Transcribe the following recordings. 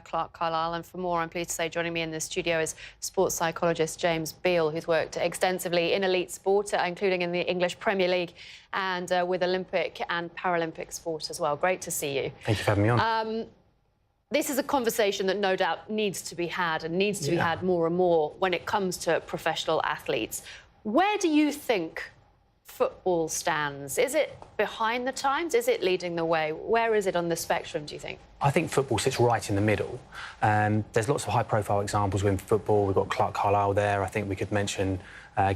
Clark Carlisle, and for more, I'm pleased to say joining me in the studio is sports psychologist James Beale, who's worked extensively in elite sport, including in the English Premier League and with Olympic and Paralympic sport as well. Great to see you. Thank you for having me on. This is a conversation that no doubt needs to be had and needs to be had more and more when it comes to professional athletes. Where do you think football stands? Is it behind the times? Is it leading the way? Where is it on the spectrum, do you think? I think football sits right in the middle. There's lots of high-profile examples within football. We've got Clark Carlisle there. I think we could mention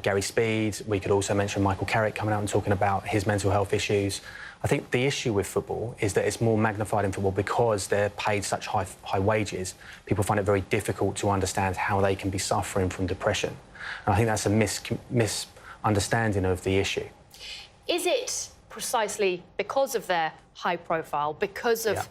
Gary Speed. We could also mention Michael Carrick coming out and talking about his mental health issues. I think the issue with football is that it's more magnified in football because they're paid such high wages. People find it very difficult to understand how they can be suffering from depression. And I think that's a misunderstanding of the issue. Is it precisely because of their high profile, because of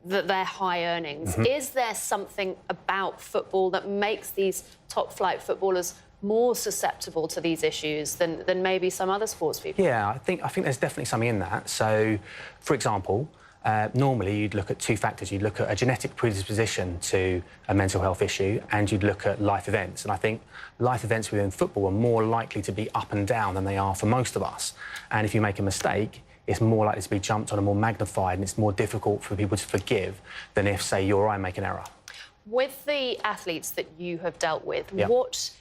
their high earnings? Is there something about football that makes these top-flight footballers more susceptible to these issues than maybe some other sports people? Yeah, I think there's definitely something in that. So, for example, normally you'd look at two factors. You'd look at a genetic predisposition to a mental health issue and you'd look at life events. And I think life events within football are more likely to be up and down than they are for most of us. And if you make a mistake, it's more likely to be jumped on and more magnified, and it's more difficult for people to forgive than if, say, you or I make an error. With the athletes that you have dealt with, what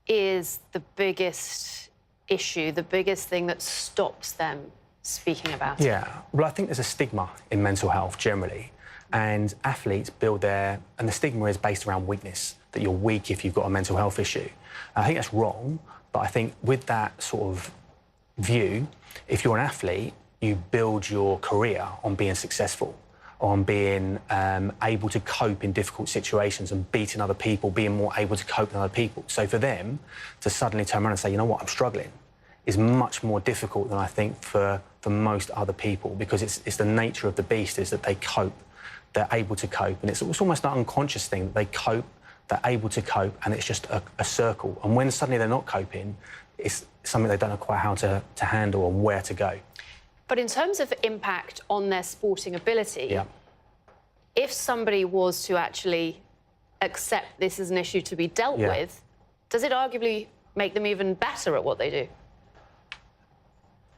is the biggest issue, the biggest thing that stops them speaking about it? Yeah, well, I think there's a stigma in mental health generally, and athletes build and the stigma is based around weakness, that you're weak if you've got a mental health issue. I think that's wrong, but I think with that sort of view, if you're an athlete, you build your career on being successful, on being able to cope in difficult situations and beating other people, being more able to cope than other people. So for them to suddenly turn around and say, you know what, I'm struggling, is much more difficult than I think for most other people, because it's the nature of the beast is that they cope, they're able to cope, and it's almost an unconscious thing that they cope, they're able to cope, and it's just a circle. And when suddenly they're not coping, it's something they don't know quite how to handle or where to go. But in terms of impact on their sporting ability, if somebody was to actually accept this as an issue to be dealt with, does it arguably make them even better at what they do?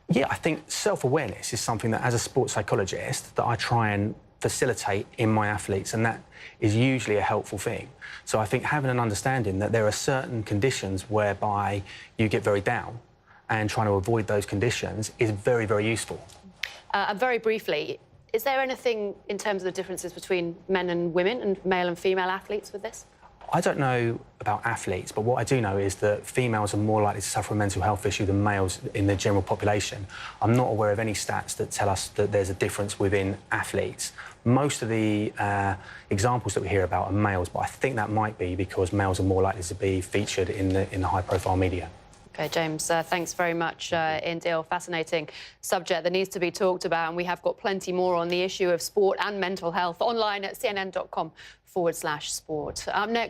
Yeah, I think self-awareness is something that, as a sports psychologist, that I try and facilitate in my athletes, and that is usually a helpful thing. So I think having an understanding that there are certain conditions whereby you get very down, and trying to avoid those conditions is very, very useful. And very briefly, is there anything in terms of the differences between men and women and male and female athletes with this? I don't know about athletes, but what I do know is that females are more likely to suffer a mental health issue than males in the general population. I'm not aware of any stats that tell us that there's a difference within athletes. Most of the examples that we hear about are males, but I think that might be because males are more likely to be featured in the high-profile media. OK, James, thanks very much indeed. Fascinating subject that needs to be talked about, and we have got plenty more on the issue of sport and mental health online at cnn.com/sport. Up next.